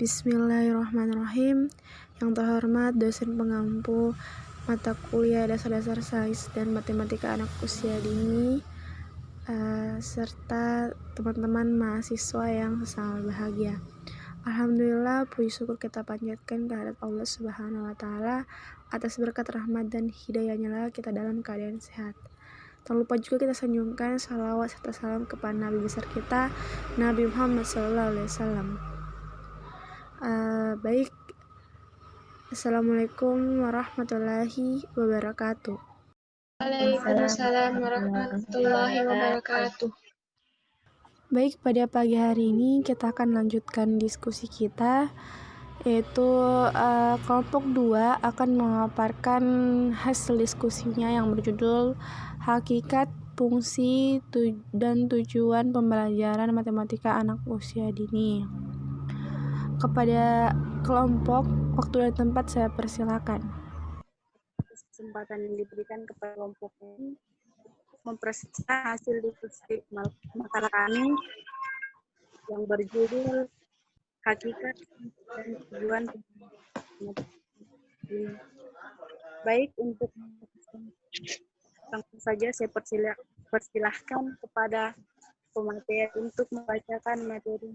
Bismillahirrahmanirrahim. Yang terhormat dosen pengampu mata kuliah dasar-dasar sains dan matematika anak usia dini, serta teman-teman mahasiswa yang sangat bahagia. Alhamdulillah, puji syukur kita panjatkan kehadirat Allah Subhanahu wa Ta'ala atas berkat rahmat dan hidayahnya lah kita dalam keadaan sehat. Tak lupa juga kita sanjungkan salawat serta salam kepada Nabi besar kita, Nabi Muhammad SAW. Baik, Assalamualaikum warahmatullahi wabarakatuh. Waalaikumsalam warahmatullahi wabarakatuh. Baik, pada pagi hari ini kita akan lanjutkan diskusi kita, yaitu kelompok 2 akan memaparkan hasil diskusinya yang berjudul Hakikat, Fungsi, dan Tujuan Pembelajaran Matematika Anak Usia Dini. Kepada kelompok, waktu dan tempat saya persilakan. Kesempatan yang diberikan kepada kelompok ini mempresentasikan hasil diskusi makalah kami yang berjudul Hakikat dan Tujuan. Baik, untuk langsung saja saya persilahkan kepada pemateri untuk membacakan materi.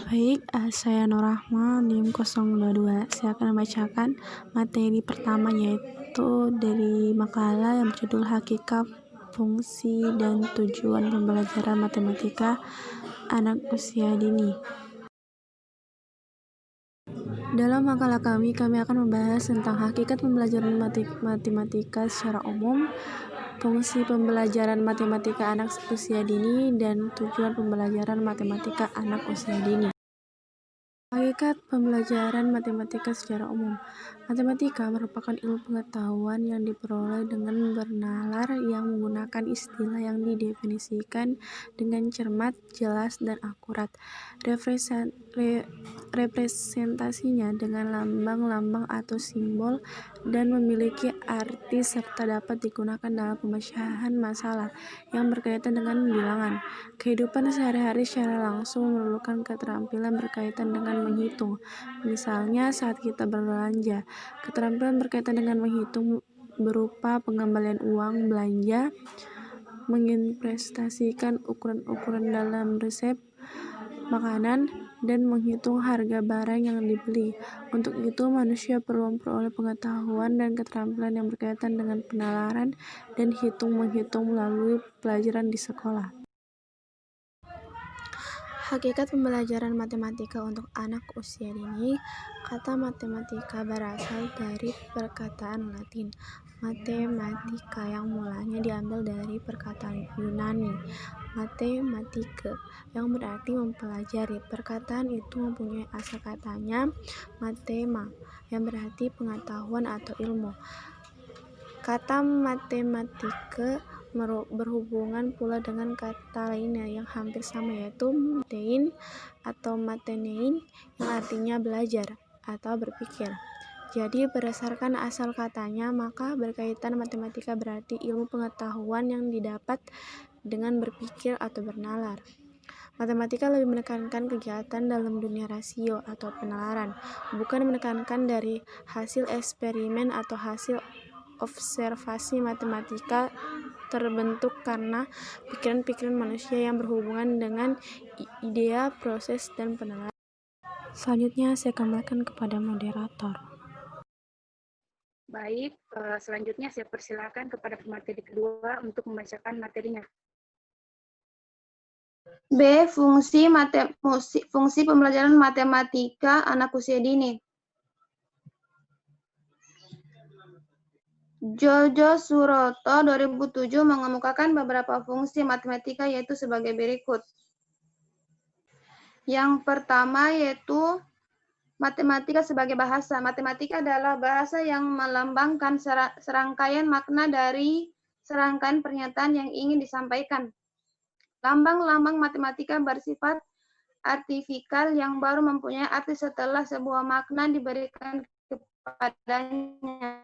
Baik, saya Nur Rahma, NIM 022. Saya akan membacakan materi pertama, yaitu dari makalah yang berjudul Hakikat, Fungsi, dan Tujuan Pembelajaran Matematika Anak Usia Dini. Dalam makalah kami akan membahas tentang hakikat pembelajaran matematika secara umum, fungsi pembelajaran matematika anak usia dini, dan tujuan pembelajaran matematika anak usia dini. Hakikat pembelajaran matematika secara umum. Matematika merupakan ilmu pengetahuan yang diperoleh dengan bernalar yang menggunakan istilah yang didefinisikan dengan cermat, jelas, dan akurat. Representasinya dengan lambang-lambang atau simbol dan memiliki arti serta dapat digunakan dalam pemecahan masalah yang berkaitan dengan bilangan. Kehidupan sehari-hari secara langsung memerlukan keterampilan berkaitan dengan menghitung. Misalnya saat kita berbelanja, keterampilan berkaitan dengan menghitung berupa pengembalian uang belanja, menginvestasikan ukuran-ukuran dalam resep makanan, dan menghitung harga barang yang dibeli. Untuk itu, manusia perlu memperoleh pengetahuan dan keterampilan yang berkaitan dengan penalaran dan hitung-menghitung melalui pelajaran di sekolah. Hakikat pembelajaran matematika untuk anak usia dini. Kata matematika berasal dari perkataan Latin matematika yang mulanya diambil dari perkataan Yunani mathematike yang berarti mempelajari. Perkataan itu mempunyai asal katanya mathema yang berarti pengetahuan atau ilmu. Kata matematike berhubungan pula dengan kata lainnya yang hampir sama, yaitu matein atau matenein yang artinya belajar atau berpikir. Jadi berdasarkan asal katanya, maka berkaitan matematika berarti ilmu pengetahuan yang didapat dengan berpikir atau bernalar. Matematika lebih menekankan kegiatan dalam dunia rasio atau penalaran, bukan menekankan dari hasil eksperimen atau hasil observasi. Matematika terbentuk karena pikiran-pikiran manusia yang berhubungan dengan idea, proses, dan penalaran. Selanjutnya saya kembalikan kepada moderator. Baik, selanjutnya saya persilakan kepada pemateri kedua untuk membacakan materinya. B. Fungsi pembelajaran matematika anak usia dini. Jojo Suroto 2007 mengemukakan beberapa fungsi matematika, yaitu sebagai berikut. Yang pertama yaitu matematika sebagai bahasa. Matematika adalah bahasa yang melambangkan serangkaian makna dari serangkaian pernyataan yang ingin disampaikan. Lambang-lambang matematika bersifat artifikal yang baru mempunyai arti setelah sebuah makna diberikan kepadanya.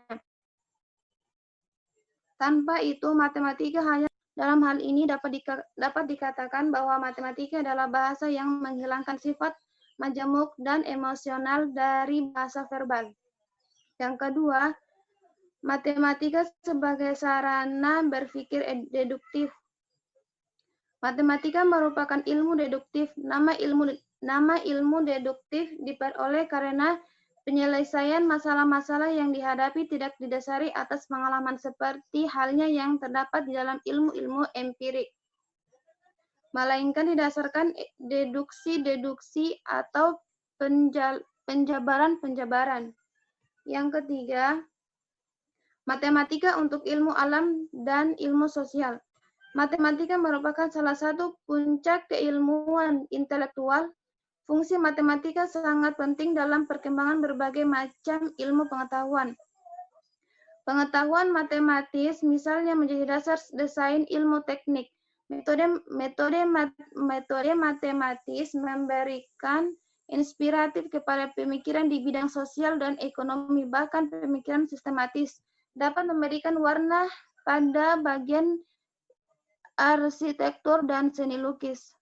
Tanpa itu, matematika hanya dalam hal ini dapat dikatakan bahwa matematika adalah bahasa yang menghilangkan sifat majemuk dan emosional dari bahasa verbal. Yang kedua, matematika sebagai sarana berpikir deduktif. Matematika merupakan ilmu deduktif. Nama ilmu deduktif diperoleh karena penyelesaian masalah-masalah yang dihadapi tidak didasari atas pengalaman seperti halnya yang terdapat di dalam ilmu-ilmu empirik, melainkan didasarkan deduksi-deduksi atau penjabaran-penjabaran. Yang ketiga, matematika untuk ilmu alam dan ilmu sosial. Matematika merupakan salah satu puncak keilmuan intelektual. Fungsi matematika sangat penting dalam perkembangan berbagai macam ilmu pengetahuan. Pengetahuan matematis misalnya menjadi dasar desain ilmu teknik. Metode matematis memberikan inspiratif kepada pemikiran di bidang sosial dan ekonomi, bahkan pemikiran sistematis dapat memberikan warna pada bagian arsitektur dan seni lukis.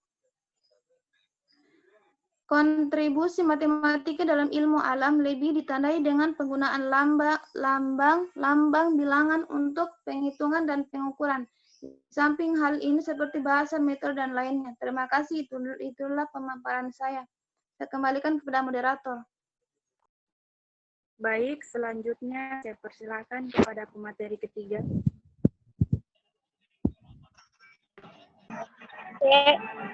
Kontribusi matematika dalam ilmu alam lebih ditandai dengan penggunaan lambang bilangan untuk penghitungan dan pengukuran. Di samping hal ini seperti bahasa, metode, dan lainnya. Terima kasih, itulah pemaparan saya. Saya kembalikan kepada moderator. Baik, selanjutnya saya persilakan kepada pemateri ketiga.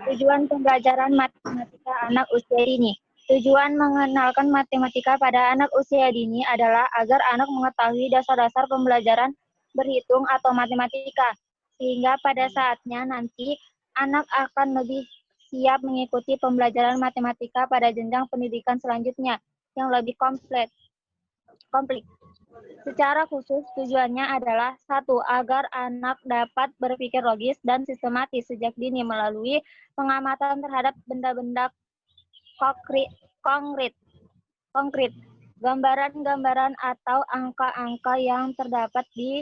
Tujuan pembelajaran matematika anak usia dini. Tujuan mengenalkan matematika pada anak usia dini adalah agar anak mengetahui dasar-dasar pembelajaran berhitung atau matematika, sehingga pada saatnya nanti anak akan lebih siap mengikuti pembelajaran matematika pada jenjang pendidikan selanjutnya yang lebih komplit. Secara khusus, tujuannya adalah 1. Agar anak dapat berpikir logis dan sistematis sejak dini melalui pengamatan terhadap benda-benda konkret, gambaran-gambaran atau angka-angka yang terdapat di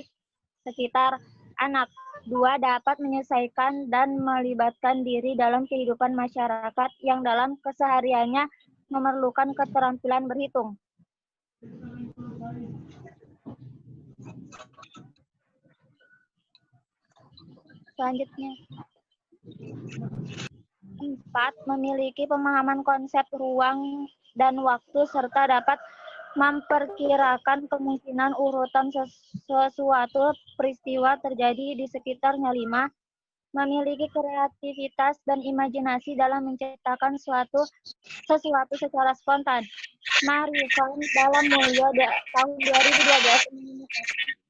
sekitar anak. 2. Dapat menyelesaikan dan melibatkan diri dalam kehidupan masyarakat yang dalam kesehariannya memerlukan keterampilan berhitung. Selanjutnya, 4. Memiliki pemahaman konsep ruang dan waktu serta dapat memperkirakan kemungkinan urutan sesuatu peristiwa terjadi di sekitarnya. 5. Memiliki kreativitas dan imajinasi dalam menciptakan sesuatu secara spontan. Marison dalam Mulyo tahun 2012 menemukan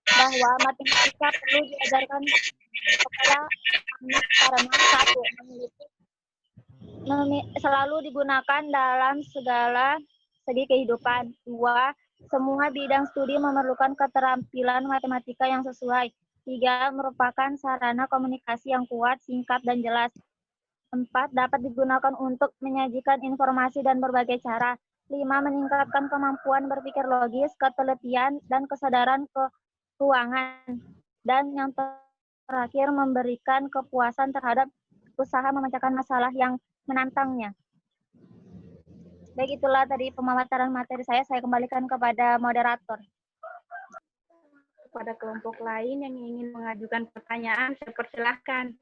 bahwa matematika perlu diajarkan kepada anak karena 1. Selalu digunakan dalam segala segi kehidupan. 2. Semua bidang studi memerlukan keterampilan matematika yang sesuai. 3. Merupakan sarana komunikasi yang kuat, singkat, dan jelas. 4. Dapat digunakan untuk menyajikan informasi dan berbagai cara. 5. Meningkatkan kemampuan berpikir logis, ketelitian, dan kesadaran keuangan. Dan yang terakhir, memberikan kepuasan terhadap usaha memecahkan masalah yang menantangnya. Baik, itulah tadi pemaparan materi saya kembalikan kepada moderator. Pada kelompok lain yang ingin mengajukan pertanyaan, saya persilahkan.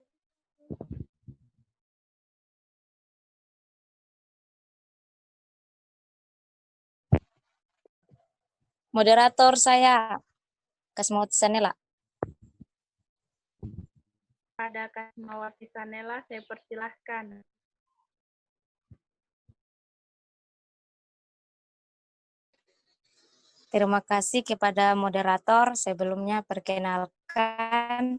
Moderator saya, Kasmawati Sanela. Pada Kasmawati Sanela, saya persilahkan. Terima kasih kepada moderator. Sebelumnya perkenalkan,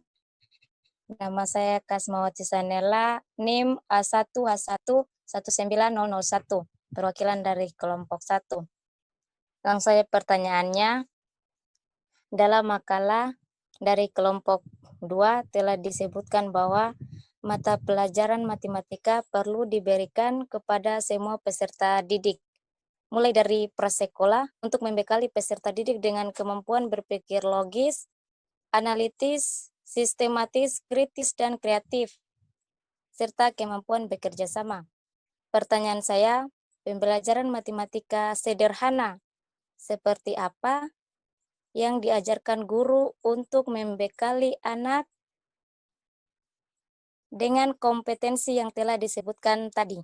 nama saya Kasmawati Sanela, NIM A1H11901, perwakilan dari kelompok 1. Langsung saja pertanyaannya. Dalam makalah dari kelompok 2 telah disebutkan bahwa mata pelajaran matematika perlu diberikan kepada semua peserta didik, mulai dari prasekolah untuk membekali peserta didik dengan kemampuan berpikir logis, analitis, sistematis, kritis, dan kreatif, serta kemampuan bekerja sama. Pertanyaan saya, pembelajaran matematika sederhana seperti apa yang diajarkan guru untuk membekali anak dengan kompetensi yang telah disebutkan tadi?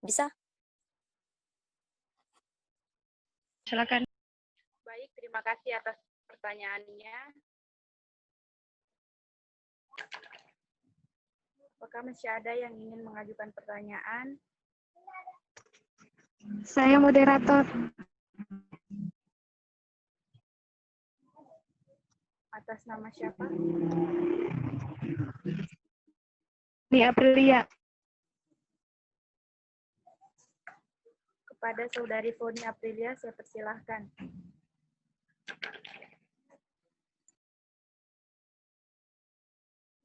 Bisa? Silakan. Baik, terima kasih atas pertanyaannya. Apakah masih ada yang ingin mengajukan pertanyaan? Saya moderator. Atas nama siapa? Di Aprilia. Kepada Saudari Foni Aprilia, saya persilahkan.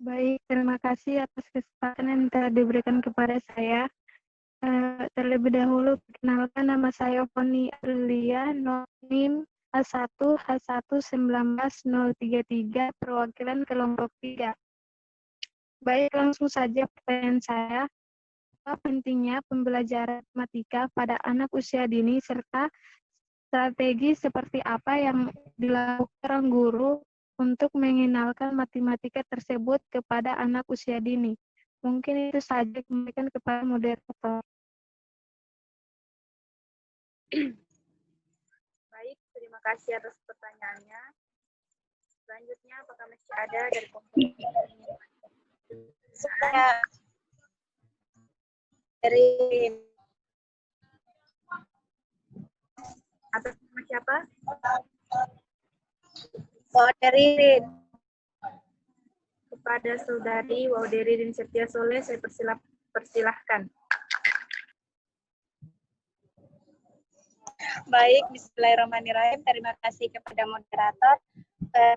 Baik, terima kasih atas kesempatan yang telah diberikan kepada saya. Terlebih dahulu, perkenalkan nama saya Foni Aprilia, NIM A1H119-033, perwakilan kelompok 3. Baik, langsung saja pertanyaan saya. Apa pentingnya pembelajaran matematika pada anak usia dini serta strategi seperti apa yang dilakukan guru untuk mengenalkan matematika tersebut kepada anak usia dini? Mungkin itu saja, kembalikan kepada moderator. Baik, terima kasih atas pertanyaannya. Selanjutnya, apakah masih ada dari komponen? Saya dari Atas nama siapa? Saudari Kepada Saudari Wauderi Septia Soleh, saya persilahkan. Baik, bismillahirrahmanirrahim. Terima kasih kepada moderator.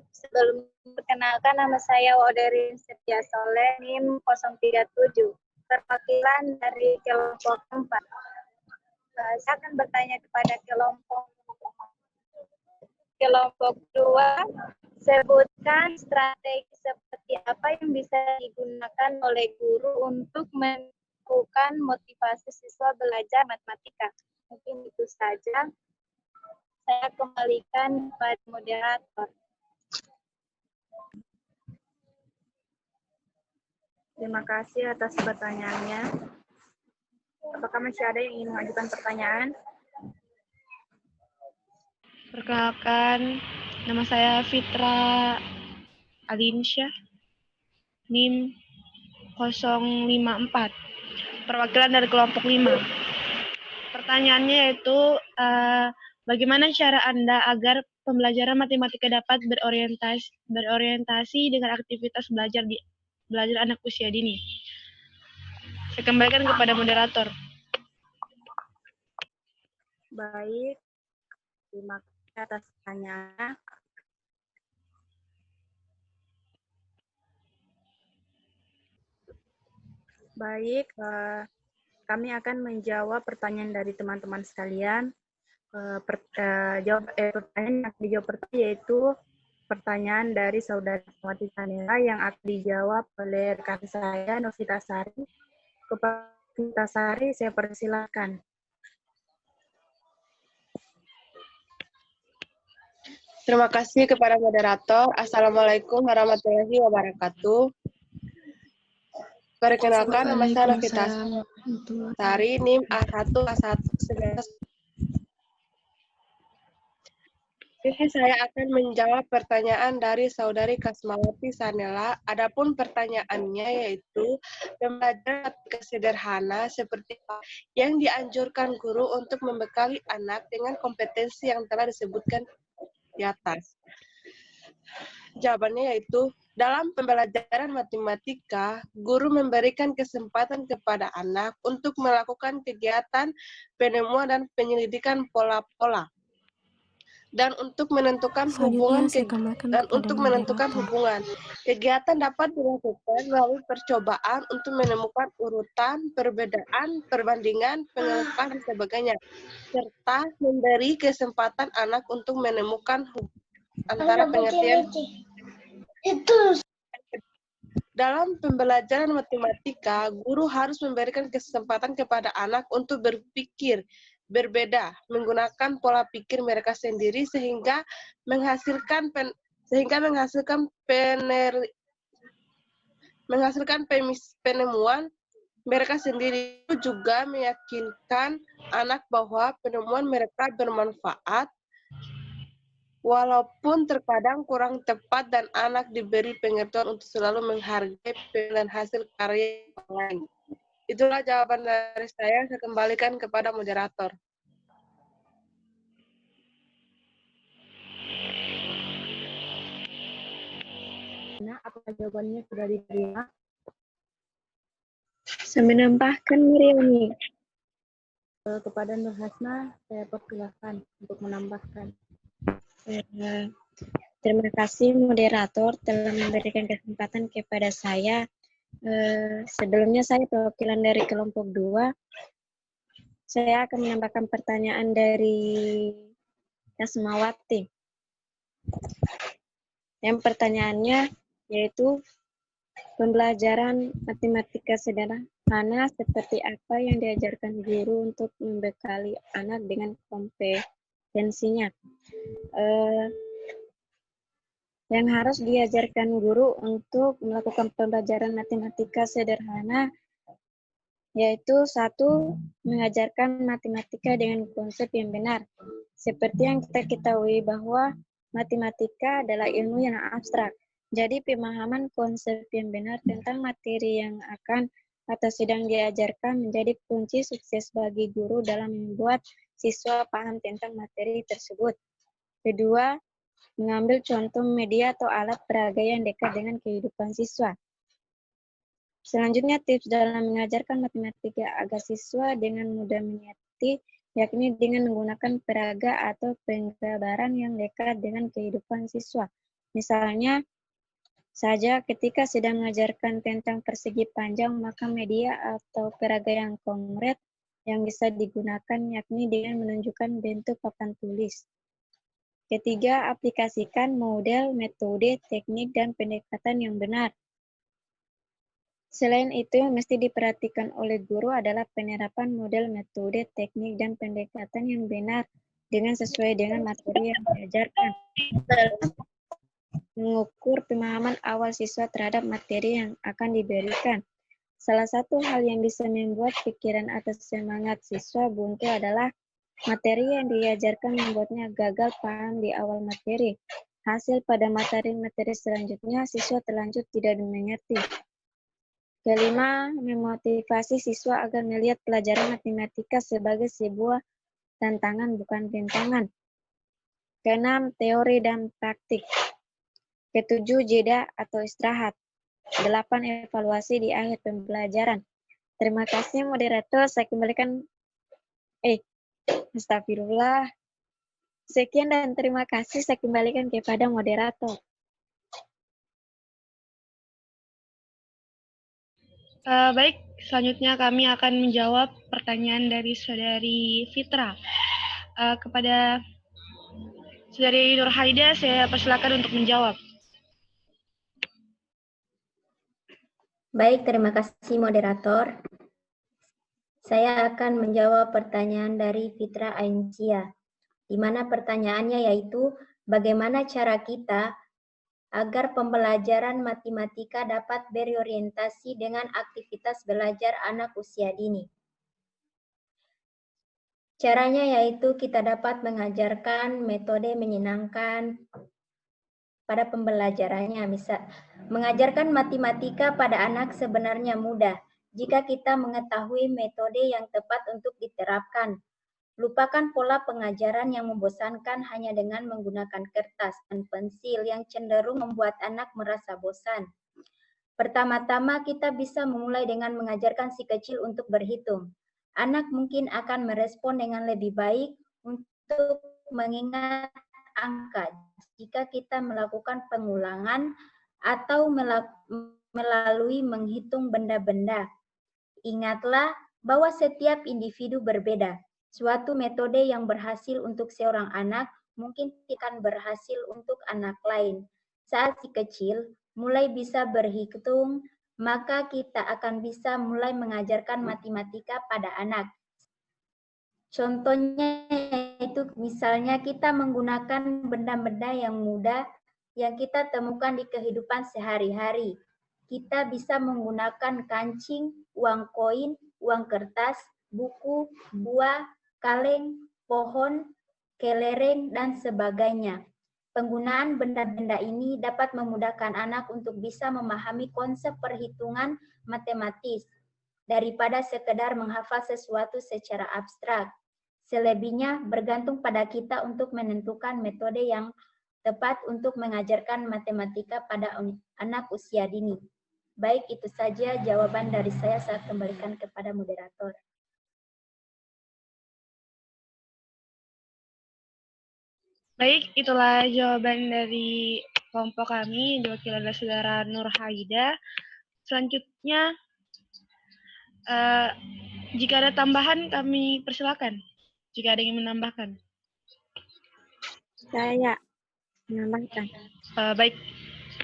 Sebelum perkenalkan, nama saya Wauderi Septia Soleh, NIM 037, perwakilan dari kelompok 4. Saya akan bertanya kepada kelompok 2. Sebutkan strategi seperti apa yang bisa digunakan oleh guru untuk melakukan motivasi siswa belajar matematika. Mungkin itu saja. Saya kembalikan kepada moderator. Terima kasih atas pertanyaannya. Apakah masih ada yang ingin mengajukan pertanyaan? Perkenalkan, nama saya Fitra Alinsyah, NIM 054, perwakilan dari kelompok 5. Pertanyaannya yaitu, bagaimana cara Anda agar pembelajaran matematika dapat berorientasi dengan aktivitas belajar anak usia dini? Saya kembalikan kepada moderator. Baik, terima kasih atas pertanyaannya. Baik, kami akan menjawab pertanyaan dari teman-teman sekalian. Pertanyaan yang dijawab pertama yaitu pertanyaan dari Saudari Fatmawati Sanela yang akan dijawab oleh rekan saya, Novita Sari. Kepada Novita Sari, saya persilakan. Terima kasih kepada moderator. Assalamualaikum warahmatullahi wabarakatuh. Perkenalkan, nama saya Novita Sari, NIM A1H119. Ini saya akan menjawab pertanyaan dari Saudari Kasmawati Sanela. Adapun pertanyaannya yaitu pembelajaran matematika sederhana seperti apa yang dianjurkan guru untuk membekali anak dengan kompetensi yang telah disebutkan di atas. Jawabannya yaitu, dalam pembelajaran matematika, guru memberikan kesempatan kepada anak untuk melakukan kegiatan penemuan dan penyelidikan pola-pola, dan untuk menentukan hubungan Kegiatan dapat dilakukan melalui percobaan untuk menemukan urutan, perbedaan, perbandingan, pengelompokan, dan sebagainya, serta memberi kesempatan anak untuk menemukan antara pengertian Dalam pembelajaran matematika, guru harus memberikan kesempatan kepada anak untuk berpikir berbeda, menggunakan pola pikir mereka sendiri sehingga menghasilkan penemuan mereka sendiri. Itu juga meyakinkan anak bahwa penemuan mereka bermanfaat walaupun terkadang kurang tepat, dan anak diberi pengertian untuk selalu menghargai dan hasil karya orang lain. Itulah jawaban dari saya kembalikan kepada moderator. Nah, apakah jawabannya sudah diterima? Saya menambahkan Miriani. Kepada Nur Hasna, saya persilahkan untuk menambahkan. Terima kasih moderator telah memberikan kesempatan kepada saya. Sebelumnya saya perwakilan dari kelompok 2. Saya akan menambahkan pertanyaan dari Kasmawati. Yang pertanyaannya yaitu pembelajaran matematika sederhana seperti apa yang diajarkan guru untuk membekali anak dengan kompetensinya. Yang harus diajarkan guru untuk melakukan pembelajaran matematika sederhana yaitu 1. Mengajarkan matematika dengan konsep yang benar. Seperti yang kita ketahui bahwa matematika adalah ilmu yang abstrak. Jadi pemahaman konsep yang benar tentang materi yang akan atau sedang diajarkan menjadi kunci sukses bagi guru dalam membuat siswa paham tentang materi tersebut. Kedua, mengambil contoh media atau alat peraga yang dekat dengan kehidupan siswa. Selanjutnya, tips dalam mengajarkan matematika agar siswa dengan mudah mengerti, yakni dengan menggunakan peraga atau penggambaran yang dekat dengan kehidupan siswa. Misalnya saja ketika sedang mengajarkan tentang persegi panjang, maka media atau peraga yang konkret yang bisa digunakan yakni dengan menunjukkan bentuk papan tulis. Ketiga, aplikasikan model, metode, teknik, dan pendekatan yang benar. Selain itu, yang mesti diperhatikan oleh guru adalah penerapan model, metode, teknik, dan pendekatan yang benar dengan sesuai dengan materi yang diajarkan. Mengukur pemahaman awal siswa terhadap materi yang akan diberikan. Salah satu hal yang bisa membuat pikiran atau semangat siswa buntu adalah materi yang diajarkan membuatnya gagal paham di awal materi. Hasil pada materi-materi selanjutnya, siswa terlanjur tidak mengerti. Kelima, memotivasi siswa agar melihat pelajaran matematika sebagai sebuah tantangan bukan rintangan. Keenam, teori dan praktik. Ketujuh, jeda atau istirahat. 8, evaluasi di akhir pembelajaran. Terima kasih moderator, saya kembalikan astagfirullah. Sekian dan terima kasih, saya kembalikan kepada moderator. Baik, selanjutnya kami akan menjawab pertanyaan dari Saudari Fitra. Kepada Saudari Nur Haida, saya persilakan untuk menjawab. Baik, terima kasih moderator. Saya akan menjawab pertanyaan dari Fitra Ainsia, di mana pertanyaannya yaitu bagaimana cara kita agar pembelajaran matematika dapat berorientasi dengan aktivitas belajar anak usia dini. Caranya yaitu kita dapat mengajarkan metode menyenangkan pada pembelajarannya. Misal, mengajarkan matematika pada anak sebenarnya mudah jika kita mengetahui metode yang tepat untuk diterapkan. Lupakan pola pengajaran yang membosankan hanya dengan menggunakan kertas dan pensil yang cenderung membuat anak merasa bosan. Pertama-tama kita bisa memulai dengan mengajarkan si kecil untuk berhitung. Anak mungkin akan merespon dengan lebih baik untuk mengingat angka jika kita melakukan pengulangan atau melalui menghitung benda-benda. Ingatlah bahwa setiap individu berbeda. Suatu metode yang berhasil untuk seorang anak mungkin akan berhasil untuk anak lain. Saat si kecil mulai bisa berhitung, maka kita akan bisa mulai mengajarkan matematika pada anak. Contohnya itu misalnya kita menggunakan benda-benda yang mudah yang kita temukan di kehidupan sehari-hari. Kita bisa menggunakan kancing, uang koin, uang kertas, buku, buah, kaleng, pohon, kelereng, dan sebagainya. Penggunaan benda-benda ini dapat memudahkan anak untuk bisa memahami konsep perhitungan matematis daripada sekedar menghafal sesuatu secara abstrak. Selebihnya bergantung pada kita untuk menentukan metode yang tepat untuk mengajarkan matematika pada anak usia dini. Baik, itu saja jawaban dari saya kembalikan kepada moderator. Baik, itulah jawaban dari kelompok kami, diwakili oleh Saudara Nur Haida. Selanjutnya, jika ada tambahan, kami persilakan. Jika ada yang menambahkan. Saya menambahkan. Baik,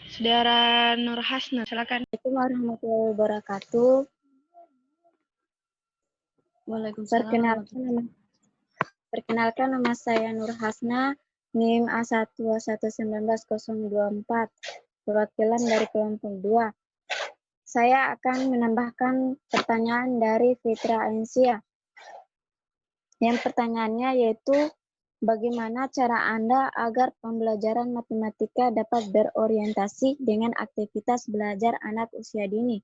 Saudara Nur Hasna, silakan. Assalamualaikum warahmatullahi wabarakatuh. Perkenalkan nama saya Nur Hasna, NIM A121190024, perwakilan dari kelompok 2. Saya akan menambahkan pertanyaan dari Fitra Ainsyah. Yang pertanyaannya yaitu, bagaimana cara Anda agar pembelajaran matematika dapat berorientasi dengan aktivitas belajar anak usia dini?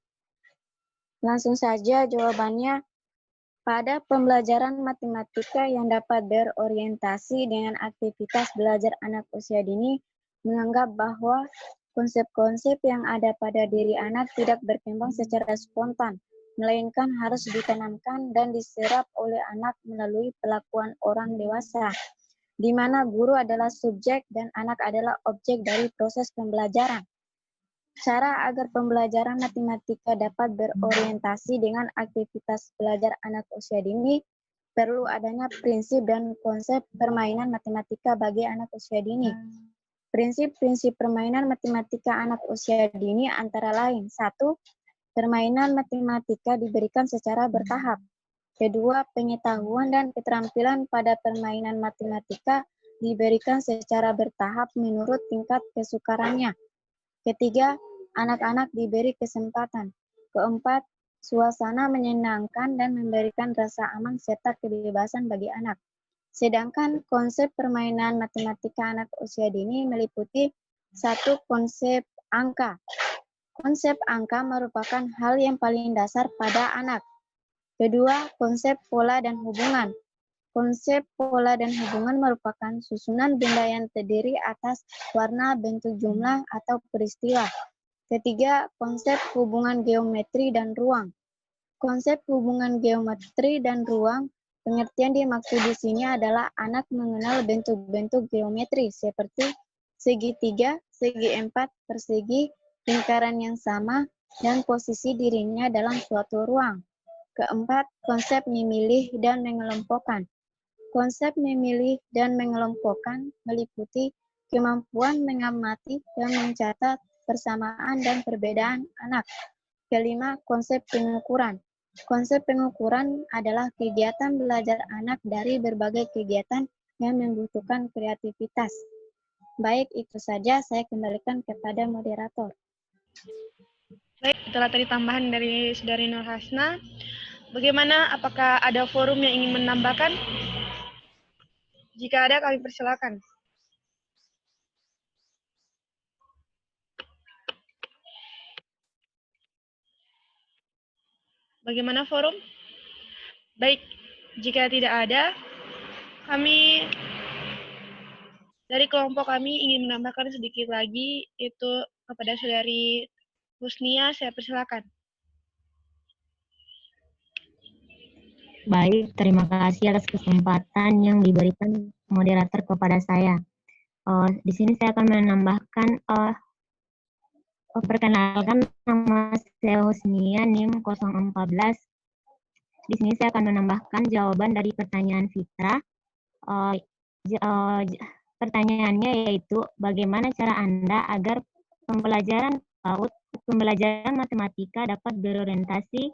Langsung saja jawabannya, pada pembelajaran matematika yang dapat berorientasi dengan aktivitas belajar anak usia dini, menganggap bahwa konsep-konsep yang ada pada diri anak tidak berkembang secara spontan, melainkan harus ditanamkan dan diserap oleh anak melalui pelakuan orang dewasa, di mana guru adalah subjek dan anak adalah objek dari proses pembelajaran. Cara agar pembelajaran matematika dapat berorientasi dengan aktivitas belajar anak usia dini, perlu adanya prinsip dan konsep permainan matematika bagi anak usia dini. Prinsip-prinsip permainan matematika anak usia dini antara lain, 1. Permainan matematika diberikan secara bertahap. Kedua, pengetahuan dan keterampilan pada permainan matematika diberikan secara bertahap menurut tingkat kesukarannya. Ketiga, anak-anak diberi kesempatan. Keempat, suasana menyenangkan dan memberikan rasa aman serta kebebasan bagi anak. Sedangkan konsep permainan matematika anak usia dini meliputi 1. Konsep angka. Konsep angka merupakan hal yang paling dasar pada anak. Kedua, konsep pola dan hubungan. Konsep pola dan hubungan merupakan susunan benda yang terdiri atas warna, bentuk, jumlah, atau peristiwa. Ketiga, konsep hubungan geometri dan ruang. Konsep hubungan geometri dan ruang, pengertian dimaksud di sini adalah anak mengenal bentuk-bentuk geometri seperti segitiga, segi 4, persegi, lingkaran yang sama, dan posisi dirinya dalam suatu ruang. Keempat, konsep memilih dan mengelompokkan. Konsep memilih dan mengelompokkan meliputi kemampuan mengamati dan mencatat persamaan dan perbedaan anak. Kelima, konsep pengukuran. Konsep pengukuran adalah kegiatan belajar anak dari berbagai kegiatan yang membutuhkan kreativitas. Baik, itu saja saya kembalikan kepada moderator. Baik, itulah tadi tambahan dari Saudari Nur Hasna. Bagaimana, apakah ada forum yang ingin menambahkan? Jika ada, kami persilakan. Bagaimana forum? Baik, jika tidak ada, kami dari kelompok kami ingin menambahkan sedikit lagi, itu kepada Saudari Husnia, saya persilakan. Baik, terima kasih atas kesempatan yang diberikan moderator kepada saya. Di sini saya akan menambahkan, perkenalkan nama saya Husnia, NIM 014. Di sini saya akan menambahkan jawaban dari pertanyaan Fitra. Pertanyaannya yaitu, bagaimana cara Anda agar pembelajaran matematika dapat berorientasi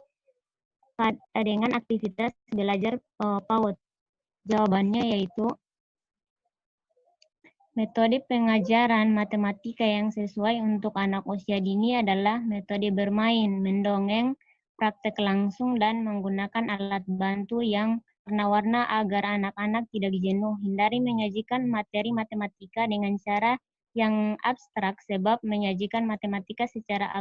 dengan aktivitas belajar PAUD? Jawabannya yaitu, metode pengajaran matematika yang sesuai untuk anak usia dini adalah metode bermain, mendongeng, praktek langsung, dan menggunakan alat bantu yang warna-warna agar anak-anak tidak jenuh. Hindari menyajikan materi matematika dengan cara yang abstrak, sebab menyajikan matematika secara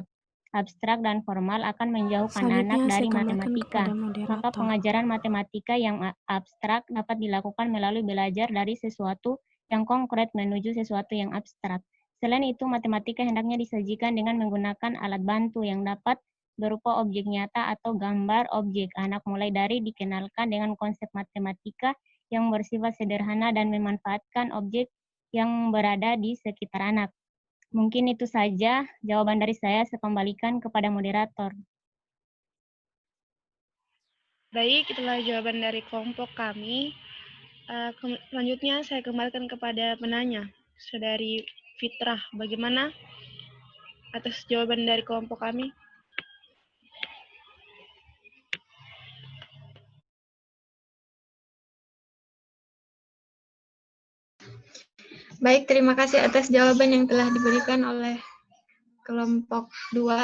abstrak dan formal akan menjauhkan anak Selanjutnya dari saya kembalikan matematika. kepada Maka moderator. pengajaran matematika yang abstrak dapat dilakukan melalui belajar dari sesuatu yang konkret menuju sesuatu yang abstrak. Selain itu, matematika hendaknya disajikan dengan menggunakan alat bantu yang dapat berupa objek nyata atau gambar objek. Anak mulai dari dikenalkan dengan konsep matematika yang bersifat sederhana dan memanfaatkan objek yang berada di sekitar anak. Mungkin itu saja jawaban dari saya kembalikan kepada moderator. Baik, itulah jawaban dari kelompok kami. Selanjutnya saya kembalikan kepada penanya, Saudari Fitrah. Bagaimana atas jawaban dari kelompok kami? Baik, terima kasih atas jawaban yang telah diberikan oleh kelompok 2.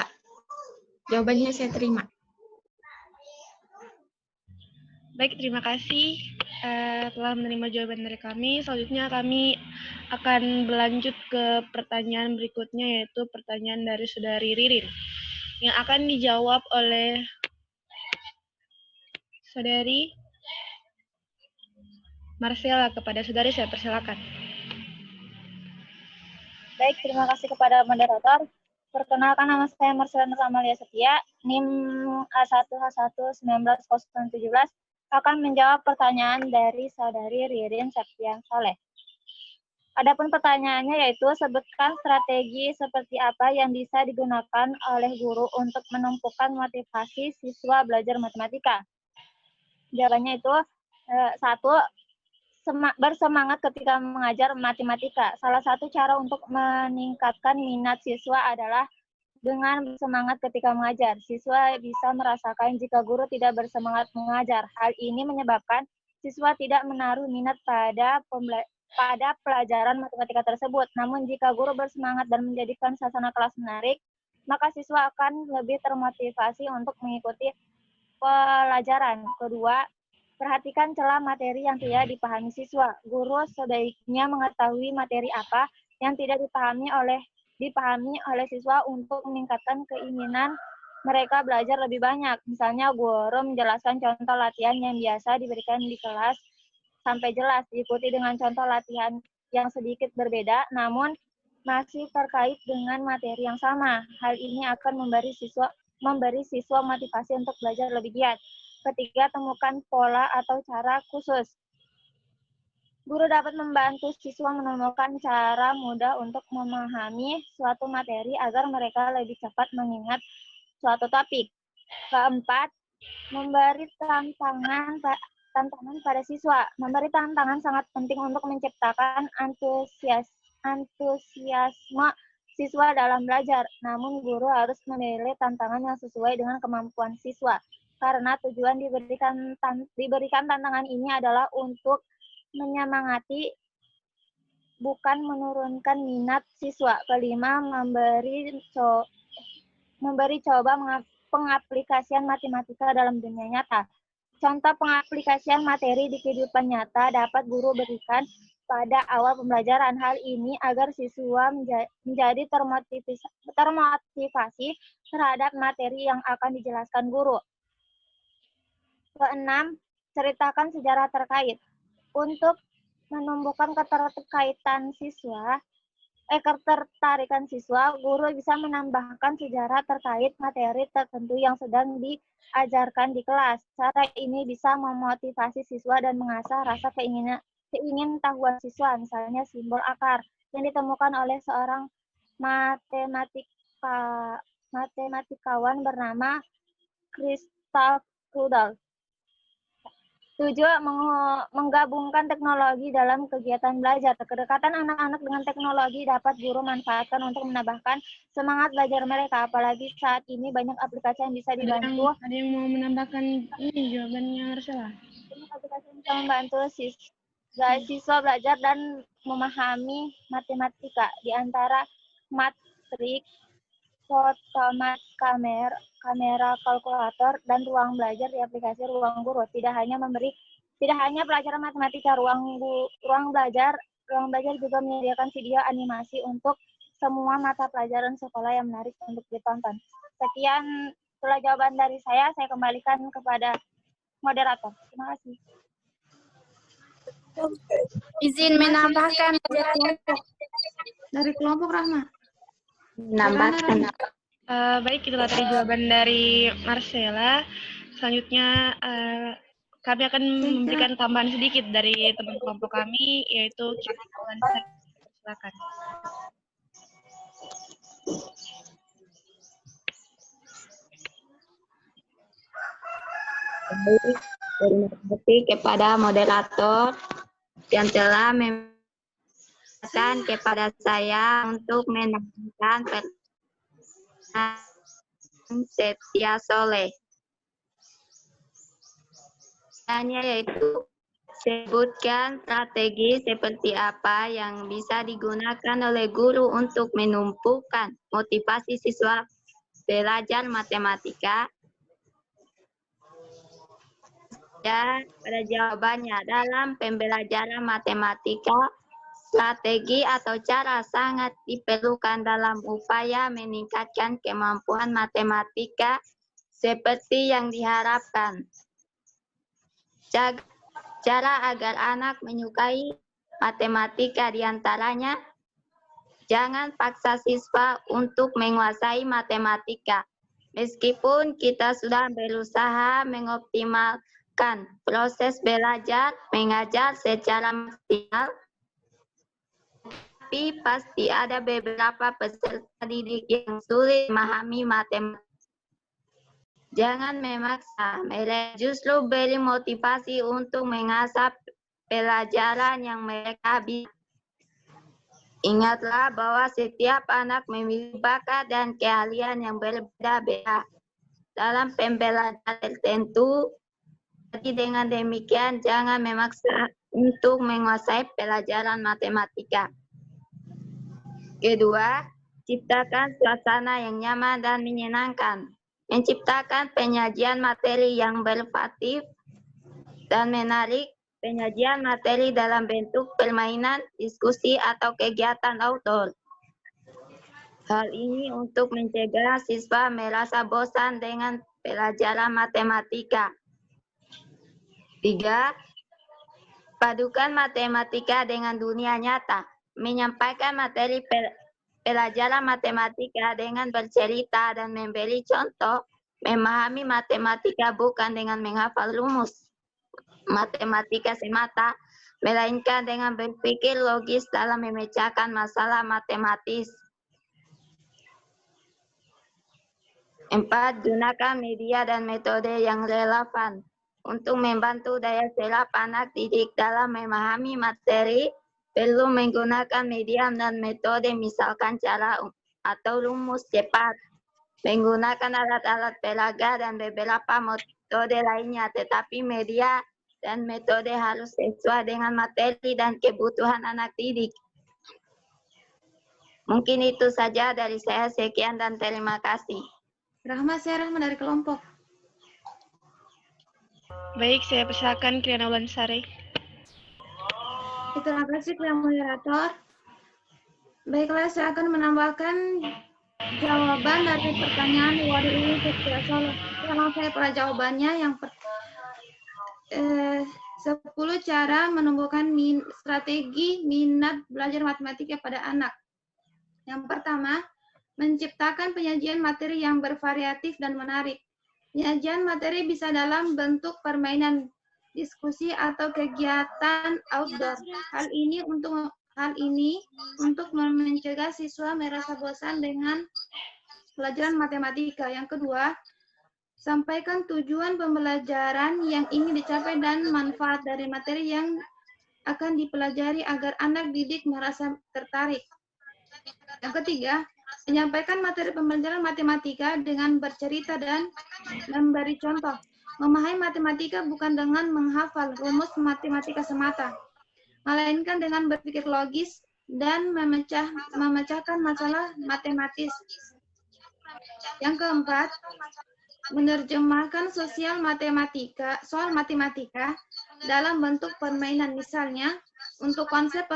Jawabannya saya terima. Baik, terima kasih telah menerima jawaban dari kami. Selanjutnya kami akan berlanjut ke pertanyaan berikutnya, yaitu pertanyaan dari Saudari Ririn, yang akan dijawab oleh Saudari Marcella. Kepada Saudari saya persilakan. Baik, terima kasih kepada moderator. Perkenalkan, nama saya Marcella Nur Amalia Setia, NIM A1H1-19-017, akan menjawab pertanyaan dari Saudari Ririn Septian Saleh. Adapun pertanyaannya yaitu, sebutkan strategi seperti apa yang bisa digunakan oleh guru untuk menumpukan motivasi siswa belajar matematika. Jawabannya itu, 1. Bersemangat ketika mengajar matematika. Salah satu cara untuk meningkatkan minat siswa adalah dengan bersemangat ketika mengajar. Siswa bisa merasakan jika guru tidak bersemangat mengajar. Hal ini menyebabkan siswa tidak menaruh minat pada pelajaran matematika tersebut. Namun jika guru bersemangat dan menjadikan suasana kelas menarik, maka siswa akan lebih termotivasi untuk mengikuti pelajaran. Kedua, perhatikan celah materi yang tidak dipahami siswa. Guru sebaiknya mengetahui materi apa yang tidak dipahami oleh siswa untuk meningkatkan keinginan mereka belajar lebih banyak. Misalnya, guru menjelaskan contoh latihan yang biasa diberikan di kelas sampai jelas, diikuti dengan contoh latihan yang sedikit berbeda, namun masih terkait dengan materi yang sama. Hal ini akan memberi siswa motivasi untuk belajar lebih giat. Ketiga, temukan pola atau cara khusus. Guru dapat membantu siswa menemukan cara mudah untuk memahami suatu materi agar mereka lebih cepat mengingat suatu topik. Keempat, memberi tantangan pada siswa. Memberi tantangan sangat penting untuk menciptakan antusiasme siswa dalam belajar. Namun, guru harus memilih tantangan yang sesuai dengan kemampuan siswa. Karena tujuan diberikan tantangan ini adalah untuk menyemangati, bukan menurunkan minat siswa. Kelima, memberi coba pengaplikasian matematika dalam dunia nyata. Contoh pengaplikasian materi di kehidupan nyata dapat guru berikan pada awal pembelajaran. Hal ini agar siswa menjadi termotivasi terhadap materi yang akan dijelaskan guru. Keenam, ceritakan sejarah terkait. Untuk menumbuhkan ketertarikan siswa, guru bisa menambahkan sejarah terkait materi tertentu yang sedang diajarkan di kelas. Cara ini bisa memotivasi siswa dan mengasah rasa keingintahuan siswa, misalnya simbol akar yang ditemukan oleh seorang matematikawan bernama Christoph Rudolph. 7. Menggabungkan teknologi dalam kegiatan belajar. Kedekatan anak-anak dengan teknologi dapat guru manfaatkan untuk menambahkan semangat belajar mereka, apalagi saat ini banyak aplikasi yang bisa dibantu. Ada yang mau menambahkan ini jawabannya Marcella? Aplikasi yang bisa membantu siswa belajar dan memahami matematika, di antara matrik, fotomat, kamera kalkulator, dan ruang belajar di aplikasi Ruang Guru. Tidak hanya pelajaran matematika, ruang belajar juga menyediakan video animasi untuk semua mata pelajaran sekolah yang menarik untuk ditonton. Sekian itulah jawaban dari saya kembalikan kepada moderator. Terima kasih. Izin menambahkan dari kelompok Rahma. Menambahkan. Baik, itulah tadi jawaban dari Marcella. Selanjutnya kami akan memberikan tambahan sedikit dari teman kelompok kami, yaitu silakan. Terima kasih kepada moderator yang telah memberikan kepada saya untuk menambahkan pertanyaan Septia Soleh. Yaitu sebutkan strategi seperti apa yang bisa digunakan oleh guru untuk menumbuhkan motivasi siswa belajar matematika. Ya, pada jawabannya, dalam pembelajaran matematika, strategi atau cara sangat diperlukan dalam upaya meningkatkan kemampuan matematika seperti yang diharapkan. Cara agar anak menyukai matematika diantaranya, jangan paksa siswa untuk menguasai matematika. Meskipun kita sudah berusaha mengoptimalkan proses belajar mengajar secara maksimal, tapi pasti ada beberapa peserta didik yang sulit memahami matematika. Jangan memaksa, mereka justru beri motivasi untuk mengasah pelajaran yang mereka bisa. Ingatlah bahwa setiap anak memiliki bakat dan keahlian yang berbeda-beda dalam pembelajaran tertentu. Jadi dengan demikian jangan memaksa untuk menguasai pelajaran matematika. Kedua, ciptakan suasana yang nyaman dan menyenangkan. Menciptakan penyajian materi yang bervariatif dan menarik, penyajian materi dalam bentuk permainan, diskusi, atau kegiatan outdoor. Hal ini untuk mencegah siswa merasa bosan dengan pelajaran matematika. 3. Padukan matematika dengan dunia nyata. Menyampaikan materi pelajaran matematika dengan bercerita dan memberi contoh, memahami matematika bukan dengan menghafal rumus matematika semata, melainkan dengan berpikir logis dalam memecahkan masalah matematis. 4. Gunakan media dan metode yang relevan untuk membantu daya serap anak didik dalam memahami materi. Perlu menggunakan media dan metode, misalkan cara atau rumus cepat, menggunakan alat-alat peraga dan beberapa metode lainnya, tetapi media dan metode harus sesuai dengan materi dan kebutuhan anak didik. Mungkin itu saja dari saya, sekian dan terima kasih. Rahma dari kelompok. Baik, saya persilakan Kriana Ulansari. Terima kasih kepada moderator. Baiklah, saya akan menambahkan jawaban dari pertanyaan Wadid Septia Soleh. Langsung saya pada jawabannya. Yang 10 cara menumbuhkan strategi minat belajar matematika pada anak. Yang pertama, menciptakan penyajian materi yang bervariatif dan menarik. Penyajian materi bisa dalam bentuk permainan, diskusi, atau kegiatan outdoor. Hal ini untuk mencegah siswa merasa bosan dengan pelajaran matematika. Yang kedua, Sampaikan tujuan pembelajaran yang ingin dicapai dan manfaat dari materi yang akan dipelajari agar anak didik merasa tertarik. Yang ketiga, menyampaikan materi pembelajaran matematika dengan bercerita dan memberi contoh. Memahami matematika bukan dengan menghafal rumus matematika semata, melainkan dengan berpikir logis dan memecahkan masalah matematis. Yang keempat, menerjemahkan soal matematika dalam bentuk permainan, misalnya untuk konsep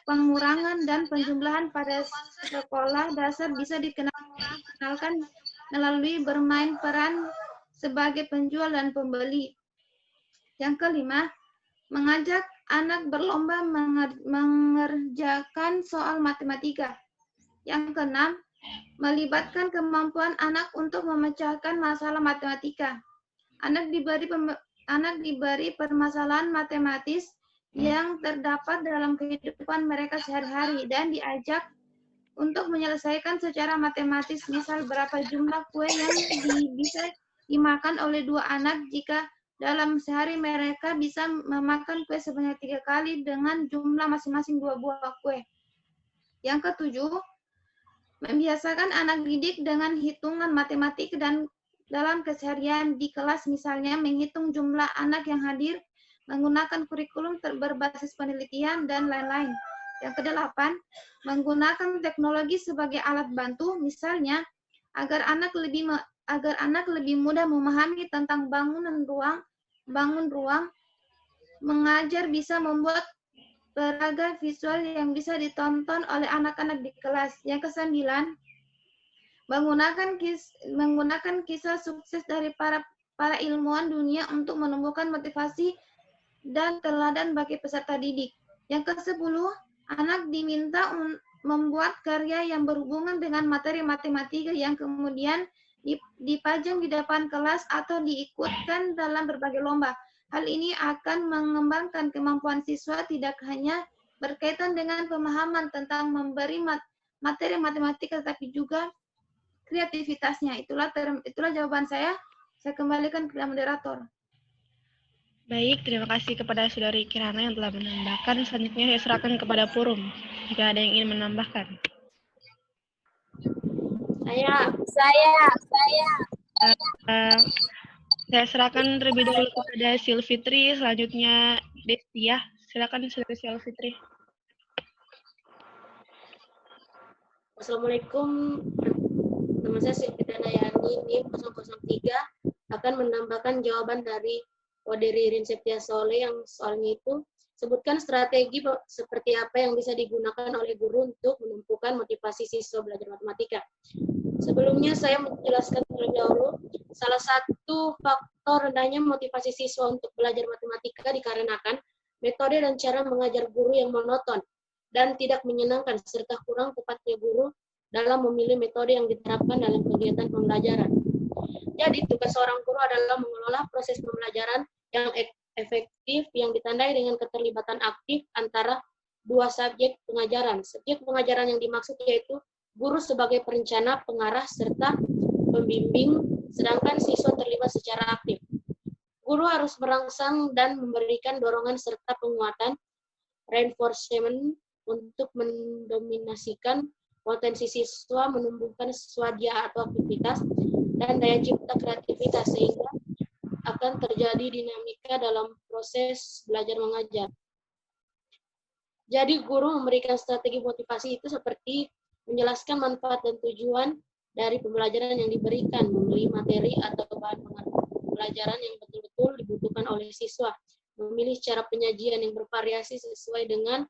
pengurangan dan penjumlahan pada sekolah dasar bisa dikenalkan melalui bermain peran sebagai penjual dan pembeli. Yang kelima, mengajak anak berlomba mengerjakan soal matematika. Yang keenam, melibatkan kemampuan anak untuk memecahkan masalah matematika. Anak diberi permasalahan matematis yang terdapat dalam kehidupan mereka sehari-hari dan diajak untuk menyelesaikan secara matematis, misal berapa jumlah kue yang bisa dimakan oleh dua anak jika dalam sehari mereka bisa memakan kue sebanyak 3 kali dengan jumlah masing-masing 2 buah kue. Yang ketujuh, membiasakan anak didik dengan hitungan matematik dan dalam keseharian di kelas, misalnya menghitung jumlah anak yang hadir, menggunakan kurikulum berbasis penelitian, dan lain-lain. Yang kedelapan, menggunakan teknologi sebagai alat bantu, misalnya agar anak lebih mudah memahami tentang bangun ruang, mengajar bisa membuat peraga visual yang bisa ditonton oleh anak-anak di kelas. Yang kesembilan, menggunakan kisah sukses dari para ilmuwan dunia untuk menumbuhkan motivasi dan teladan bagi peserta didik. Yang ke-10, anak diminta membuat karya yang berhubungan dengan materi matematika yang kemudian dipajang di depan kelas atau diikutkan dalam berbagai lomba. Hal ini akan mengembangkan kemampuan siswa tidak hanya berkaitan dengan pemahaman tentang memberi materi matematika, tapi juga kreativitasnya. Itulah jawaban saya. Saya kembalikan kepada moderator. Baik, terima kasih kepada Saudari Kirana yang telah menambahkan. Selanjutnya saya serahkan kepada Purum, jika ada yang ingin menambahkan. Saya serahkan terlebih dahulu kepada Silfitri, selanjutnya Desti ya. Silakan Saudari Silfitri. Assalamualaikum. Nama saya Silfitri Nayani, NIM 003, akan menambahkan jawaban dari Oderi Irin Septia Soleh yang soalnya itu, sebutkan strategi seperti apa yang bisa digunakan oleh guru untuk menumpukan motivasi siswa belajar matematika. Sebelumnya saya menjelaskan terlebih dahulu, salah satu faktor rendahnya motivasi siswa untuk belajar matematika dikarenakan metode dan cara mengajar guru yang monoton dan tidak menyenangkan, serta kurang tepatnya guru dalam memilih metode yang diterapkan dalam kegiatan pembelajaran. Jadi, tugas seorang guru adalah mengelola proses pembelajaran yang efektif yang ditandai dengan keterlibatan aktif antara dua subjek pengajaran. Subjek pengajaran yang dimaksud yaitu guru sebagai perencana, pengarah, serta pembimbing, sedangkan siswa terlibat secara aktif. Guru harus merangsang dan memberikan dorongan serta penguatan reinforcement untuk mendominasikan potensi siswa, menumbuhkan swadhyaya atau aktivitas, dan daya cipta kreativitas, sehingga akan terjadi dinamika dalam proses belajar mengajar. Jadi guru memberikan strategi motivasi itu seperti menjelaskan manfaat dan tujuan dari pembelajaran yang diberikan, memilih materi atau bahan pelajaran yang betul-betul dibutuhkan oleh siswa, memilih cara penyajian yang bervariasi sesuai dengan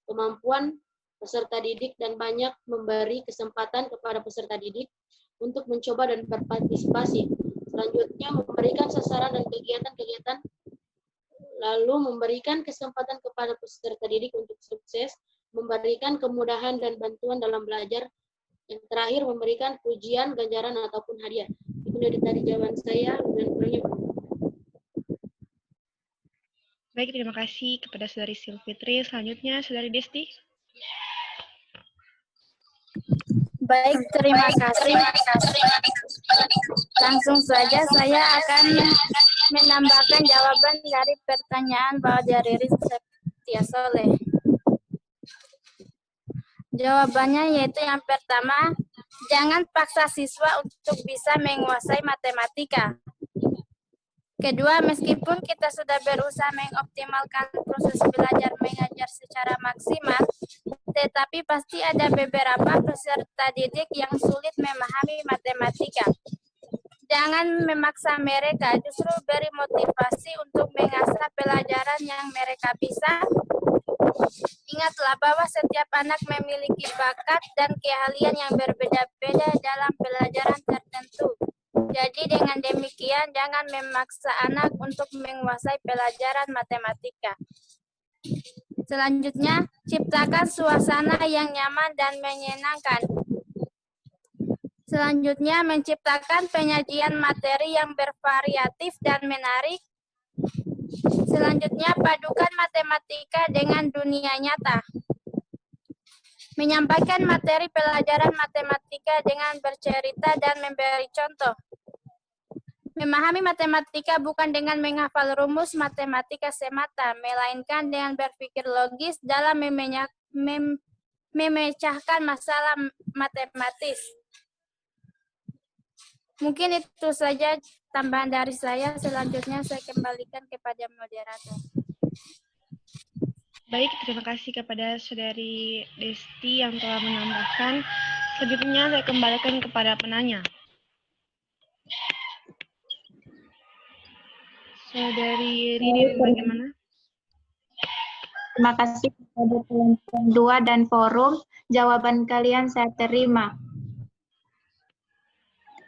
kemampuan peserta didik, dan banyak memberi kesempatan kepada peserta didik untuk mencoba dan berpartisipasi. Selanjutnya, memberikan sasaran dan kegiatan-kegiatan, lalu memberikan kesempatan kepada peserta didik untuk sukses, memberikan kemudahan dan bantuan dalam belajar. Yang terakhir, memberikan pujian, ganjaran, ataupun hadiah. Itu dari jawaban saya, dan kurangnya. Baik, terima kasih kepada Saudari Silfitri. Selanjutnya, Saudari Desti. Baik, terima kasih. Langsung saja saya akan menambahkan jawaban dari pertanyaan Pak Ririn Septia Soleh. Jawabannya yaitu yang pertama, jangan paksa siswa untuk bisa menguasai matematika. Kedua, meskipun kita sudah berusaha mengoptimalkan proses belajar mengajar secara maksimal, tetapi pasti ada beberapa peserta didik yang sulit memahami matematika. Jangan memaksa mereka, justru beri motivasi untuk mengasah pelajaran yang mereka bisa. Ingatlah bahwa setiap anak memiliki bakat dan keahlian yang berbeda-beda dalam pelajaran tertentu. Jadi dengan demikian, jangan memaksa anak untuk menguasai pelajaran matematika. Selanjutnya, ciptakan suasana yang nyaman dan menyenangkan. Selanjutnya, menciptakan penyajian materi yang bervariatif dan menarik. Selanjutnya, padukan matematika dengan dunia nyata. Menyampaikan materi pelajaran matematika dengan bercerita dan memberi contoh. Memahami matematika bukan dengan menghafal rumus matematika semata, melainkan dengan berpikir logis dalam memecahkan masalah matematis. Mungkin itu saja tambahan dari saya. Selanjutnya saya kembalikan kepada moderator. Baik, terima kasih kepada Saudari Desti yang telah menambahkan. Selanjutnya saya kembalikan kepada penanya. Saudari Ririn, bagaimana? Terima kasih kepada kelompok 2 dan forum. Jawaban kalian saya terima.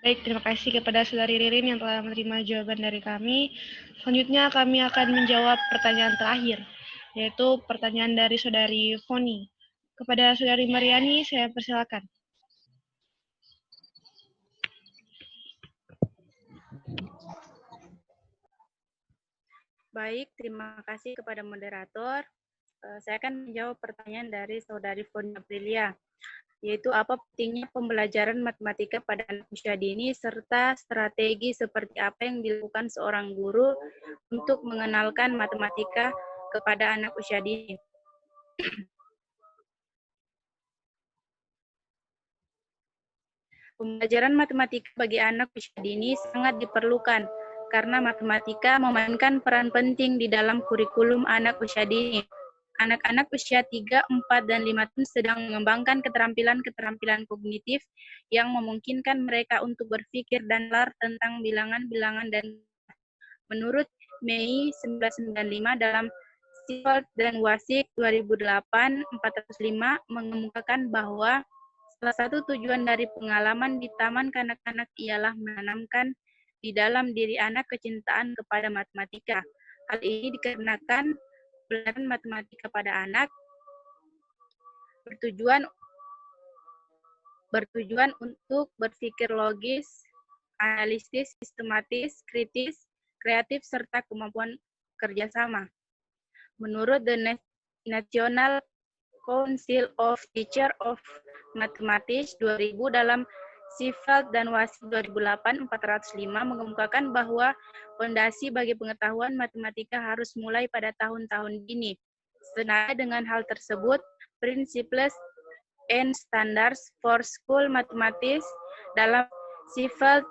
Baik, terima kasih kepada Saudari Ririn yang telah menerima jawaban dari kami. Selanjutnya kami akan menjawab pertanyaan terakhir, yaitu pertanyaan dari Saudari Foni. Kepada Saudari Mariani, saya persilakan. Baik, terima kasih kepada moderator. Saya akan menjawab pertanyaan dari Saudari Foni Aprilia, yaitu apa pentingnya pembelajaran matematika pada anak usia dini serta strategi seperti apa yang dilakukan seorang guru untuk mengenalkan matematika kepada anak usia dini. Pembelajaran matematika bagi anak usia dini sangat diperlukan karena matematika memainkan peran penting di dalam kurikulum anak usia dini. Anak-anak usia 3, 4, dan 5 tahun sedang mengembangkan keterampilan-keterampilan kognitif yang memungkinkan mereka untuk berpikir dan belajar tentang bilangan-bilangan dan menurut Mei 1995 dalam Sifat dan Wasik 2008-405 mengemukakan bahwa salah satu tujuan dari pengalaman di taman kanak-kanak ialah menanamkan di dalam diri anak kecintaan kepada matematika. Hal ini dikarenakan pelajaran matematika pada anak bertujuan untuk berpikir logis, analisis, sistematis, kritis, kreatif, serta kemampuan kerjasama. Menurut The National Council of Teachers of Mathematics 2000 dalam Sifat dan Wasik 2008-405 mengemukakan bahwa fondasi bagi pengetahuan matematika harus mulai pada tahun-tahun dini. Senada dengan hal tersebut, Principles and Standards for School Mathematics dalam Sifat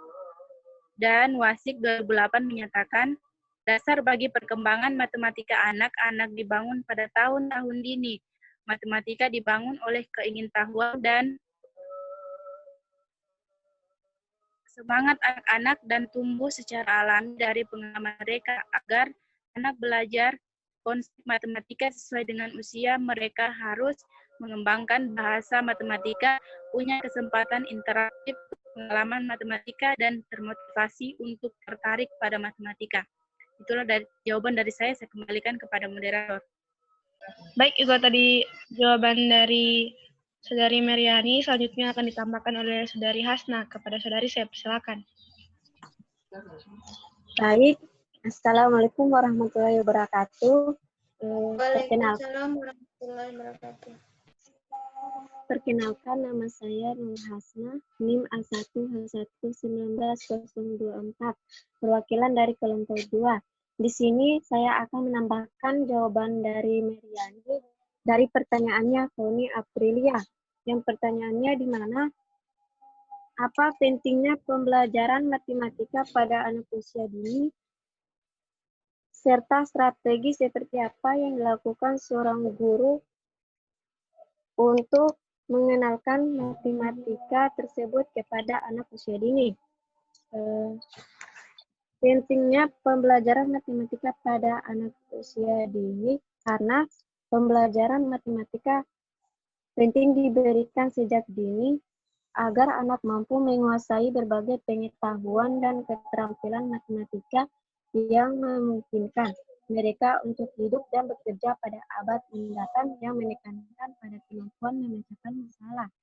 dan Wasik 2008 menyatakan, dasar bagi perkembangan matematika anak-anak dibangun pada tahun-tahun dini. Matematika dibangun oleh keingintahuan dan semangat anak-anak dan tumbuh secara alami dari pengalaman mereka agar anak belajar konsep matematika sesuai dengan usia mereka harus mengembangkan bahasa matematika, punya kesempatan interaktif, pengalaman matematika, dan termotivasi untuk tertarik pada matematika. Itulah jawaban dari saya kembalikan kepada moderator. Baik, itu tadi jawaban dari Saudari Mariani. Selanjutnya akan ditambahkan oleh Saudari Hasna. Kepada Saudari saya persilakan. Baik, Assalamualaikum warahmatullahi wabarakatuh. Waalaikumsalam warahmatullahi wabarakatuh. Perkenalkan, nama saya Nur Hasna, NIM A1H11924, perwakilan dari kelompok 2. Di sini saya akan menambahkan jawaban dari Meriani dari pertanyaannya Foni Aprilia. Yang pertanyaannya di mana? Apa pentingnya pembelajaran matematika pada anak usia dini? Serta strategi seperti apa yang dilakukan seorang guru untuk mengenalkan matematika tersebut kepada anak usia dini. Pentingnya pembelajaran matematika pada anak usia dini karena pembelajaran matematika penting diberikan sejak dini agar anak mampu menguasai berbagai pengetahuan dan keterampilan matematika yang memungkinkan mereka untuk hidup dan bekerja pada abad mendatang yang menekankan pada kemampuan memecahkan masalah.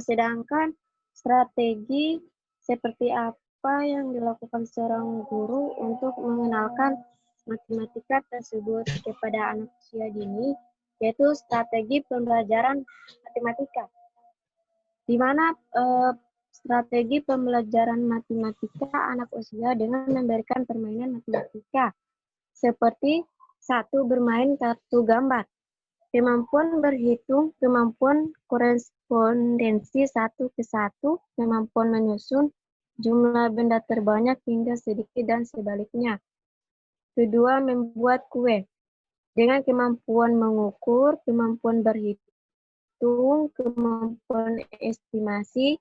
Sedangkan strategi seperti apa yang dilakukan seorang guru untuk mengenalkan matematika tersebut kepada anak usia dini, yaitu strategi pembelajaran matematika. Di mana strategi pembelajaran matematika anak usia dengan memberikan permainan matematika seperti 1. Bermain kartu gambar, kemampuan berhitung, kemampuan korespondensi 1 ke 1, kemampuan menyusun jumlah benda terbanyak hingga sedikit dan sebaliknya. Kedua, membuat kue dengan kemampuan mengukur, kemampuan berhitung, kemampuan estimasi,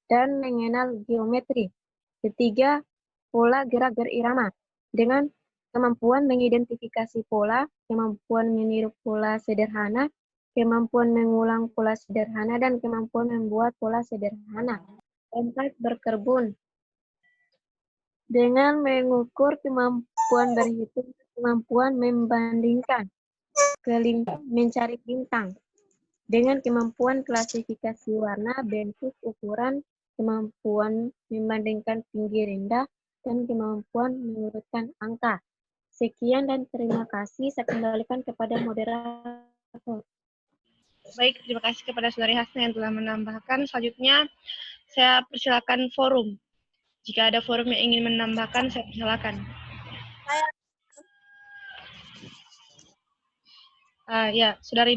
dan mengenal geometri. Ketiga, pola gerak berirama dengan kemampuan mengidentifikasi pola, kemampuan meniru pola sederhana, kemampuan mengulang pola sederhana, dan kemampuan membuat pola sederhana. 4. Berkebun dengan mengukur, kemampuan berhitung, kemampuan membandingkan, mencari bintang, dengan kemampuan klasifikasi warna, bentuk, ukuran, kemampuan membandingkan tinggi rendah, dan kemampuan mengurutkan angka. Sekian dan terima kasih. Saya kembalikan kepada moderator. Baik, terima kasih kepada Saudari Hasna yang telah menambahkan. Selanjutnya, saya persilakan forum. Jika ada forum yang ingin menambahkan, saya persilakan. Ya, Saudari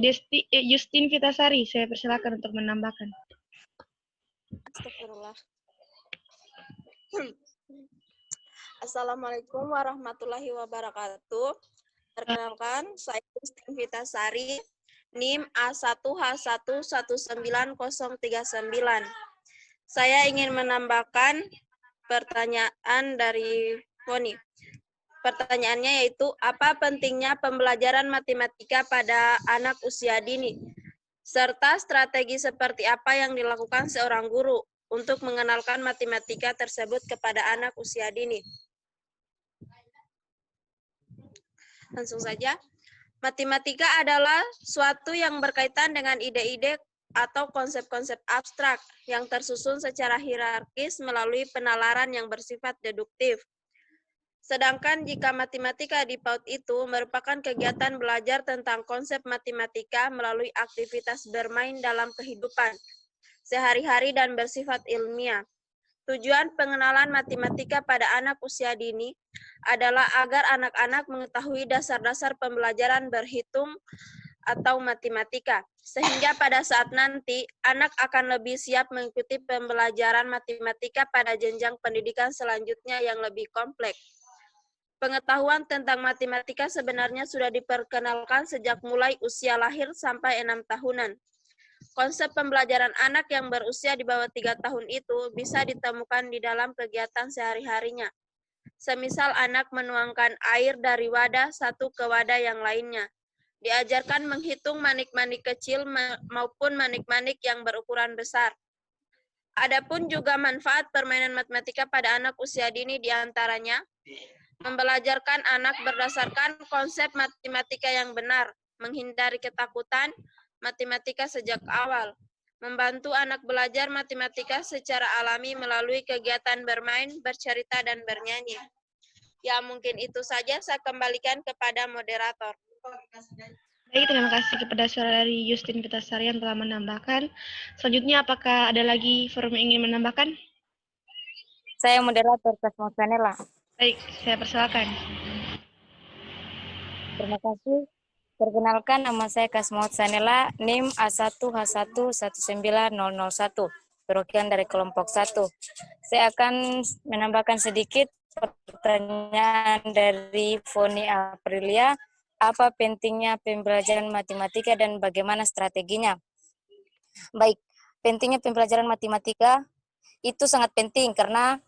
Justin Vitasari, saya persilakan untuk menambahkan. Astagfirullah. Assalamualaikum warahmatullahi wabarakatuh. Perkenalkan, saya Justin Vitasari, NIM A1H11939. Saya ingin menambahkan pertanyaan dari Foni. Pertanyaannya yaitu, apa pentingnya pembelajaran matematika pada anak usia dini? Serta strategi seperti apa yang dilakukan seorang guru untuk mengenalkan matematika tersebut kepada anak usia dini? Langsung saja. Matematika adalah suatu yang berkaitan dengan ide-ide atau konsep-konsep abstrak yang tersusun secara hierarkis melalui penalaran yang bersifat deduktif. Sedangkan jika matematika di PAUD itu merupakan kegiatan belajar tentang konsep matematika melalui aktivitas bermain dalam kehidupan sehari-hari dan bersifat ilmiah. Tujuan pengenalan matematika pada anak usia dini adalah agar anak-anak mengetahui dasar-dasar pembelajaran berhitung atau matematika, sehingga pada saat nanti anak akan lebih siap mengikuti pembelajaran matematika pada jenjang pendidikan selanjutnya yang lebih kompleks. Pengetahuan tentang matematika sebenarnya sudah diperkenalkan sejak mulai usia lahir sampai 6 tahunan. Konsep pembelajaran anak yang berusia di bawah 3 tahun itu bisa ditemukan di dalam kegiatan sehari-harinya. Semisal anak menuangkan air dari wadah satu ke wadah yang lainnya. Diajarkan menghitung manik-manik kecil maupun manik-manik yang berukuran besar. Adapun juga manfaat permainan matematika pada anak usia dini diantaranya, membelajarkan anak berdasarkan konsep matematika yang benar, menghindari ketakutan matematika sejak awal, membantu anak belajar matematika secara alami melalui kegiatan bermain, bercerita, dan bernyanyi. Ya, mungkin itu saja. Saya kembalikan kepada moderator. Baik, terima kasih kepada Saudari Justin Pitasari yang telah menambahkan. Selanjutnya, apakah ada lagi forum yang ingin menambahkan? Saya moderator Kasmaut Sanela. Baik, saya persilakan. Terima kasih. Perkenalkan, nama saya Kasmaut Sanela, NIM A1H1 19001, perwakilan dari kelompok 1. Saya akan menambahkan sedikit pertanyaan dari Foni Aprilia. Apa pentingnya pembelajaran matematika dan bagaimana strateginya? Baik, pentingnya pembelajaran matematika itu sangat penting karena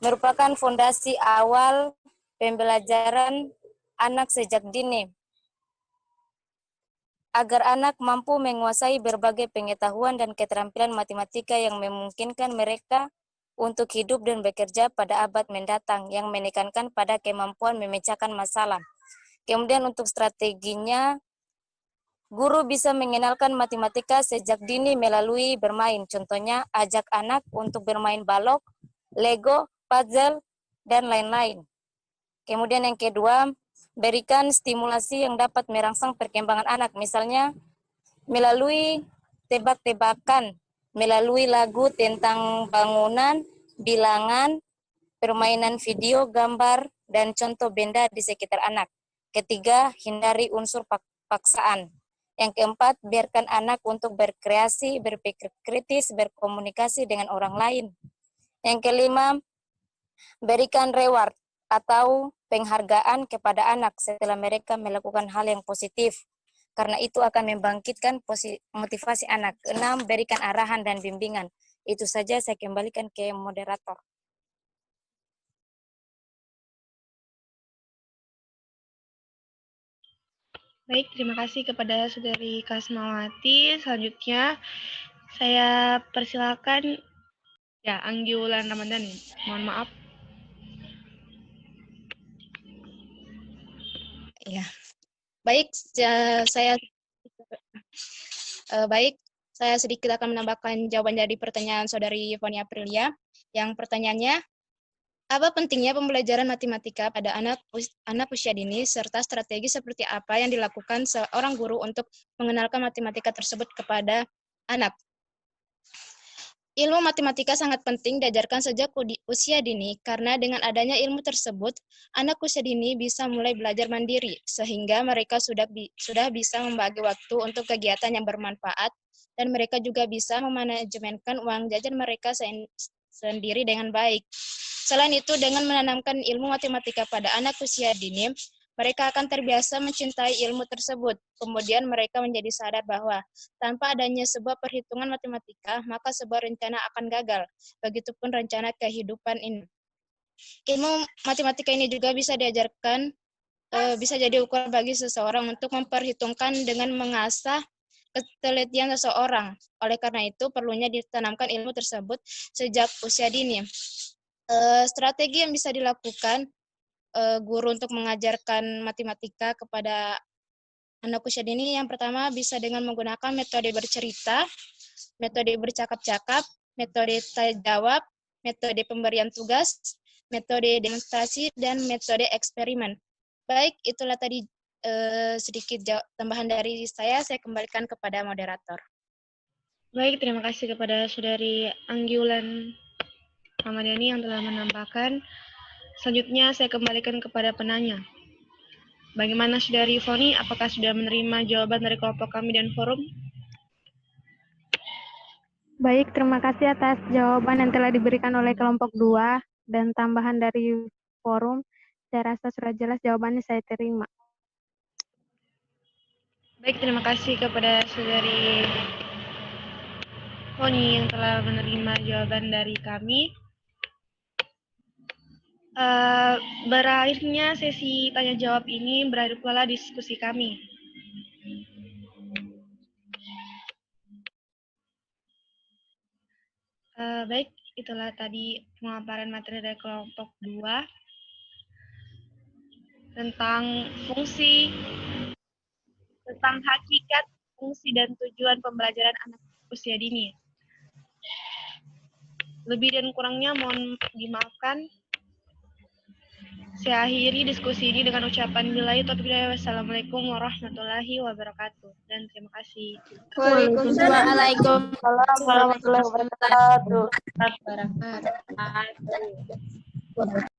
merupakan fondasi awal pembelajaran anak sejak dini. Agar anak mampu menguasai berbagai pengetahuan dan keterampilan matematika yang memungkinkan mereka untuk hidup dan bekerja pada abad mendatang, yang menekankan pada kemampuan memecahkan masalah. Kemudian untuk strateginya, guru bisa mengenalkan matematika sejak dini melalui bermain. Contohnya, ajak anak untuk bermain balok, Lego, puzzle, dan lain-lain. Kemudian yang kedua, berikan stimulasi yang dapat merangsang perkembangan anak. Misalnya, melalui tebak-tebakan, melalui lagu tentang bangunan, bilangan, permainan video, gambar, dan contoh benda di sekitar anak. Ketiga, hindari unsur paksaan. Yang keempat, biarkan anak untuk berkreasi, berpikir kritis, berkomunikasi dengan orang lain. Yang kelima, berikan reward atau penghargaan kepada anak setelah mereka melakukan hal yang positif, karena itu akan membangkitkan motivasi anak. 6, berikan arahan dan bimbingan. Itu saja, saya kembalikan ke moderator. Baik, terima kasih kepada Saudari Kasmawati. Selanjutnya, saya persilakan Anggi Wulan Ramadan. Mohon maaf. Ya, baik, saya sedikit akan menambahkan jawaban dari pertanyaan Saudari Foni Aprilia. Yang pertanyaannya, apa pentingnya pembelajaran matematika pada anak usia dini, serta strategi seperti apa yang dilakukan seorang guru untuk mengenalkan matematika tersebut kepada anak? Ilmu matematika sangat penting diajarkan sejak usia dini, karena dengan adanya ilmu tersebut, anak usia dini bisa mulai belajar mandiri, sehingga mereka sudah bisa membagi waktu untuk kegiatan yang bermanfaat, dan mereka juga bisa memanajemenkan uang jajan mereka sendiri dengan baik. Selain itu, dengan menanamkan ilmu matematika pada anak usia dini, mereka akan terbiasa mencintai ilmu tersebut. Kemudian mereka menjadi sadar bahwa tanpa adanya sebuah perhitungan matematika, maka sebuah rencana akan gagal. Begitupun rencana kehidupan ini. Ilmu matematika ini juga bisa diajarkan, bisa jadi ukuran bagi seseorang untuk memperhitungkan dengan mengasah ketelitian seseorang. Oleh karena itu, perlunya ditanamkan ilmu tersebut sejak usia dini. Strategi yang bisa dilakukan guru untuk mengajarkan matematika kepada anak usia dini, yang pertama bisa dengan menggunakan metode bercerita, metode bercakap-cakap, metode tanya jawab, metode pemberian tugas, metode demonstrasi, dan metode eksperimen. Baik, itulah tadi sedikit tambahan dari saya kembalikan kepada moderator. Baik, terima kasih kepada Saudari Anggi Wulan Ramadhani yang telah menambahkan. Selanjutnya saya kembalikan kepada penanya. Bagaimana Saudari Foni, apakah sudah menerima jawaban dari kelompok kami dan forum? Baik, terima kasih atas jawaban yang telah diberikan oleh kelompok 2 dan tambahan dari forum. Saya rasa sudah jelas jawabannya, saya terima. Baik, terima kasih kepada Saudari Foni yang telah menerima jawaban dari kami. Berakhirnya sesi tanya jawab ini, berakhir pula diskusi kami. Baik, itulah tadi pemaparan materi dari kelompok 2 tentang hakikat, fungsi, dan tujuan pembelajaran anak usia dini. Lebih dan kurangnya mohon dimaafkan. Saya akhiri diskusi ini dengan ucapan billahi taufiq hidayah. Wassalamualaikum warahmatullahi wabarakatuh. Dan terima kasih. Waalaikumsalam warahmatullahi wabarakatuh. Wabarakatuh.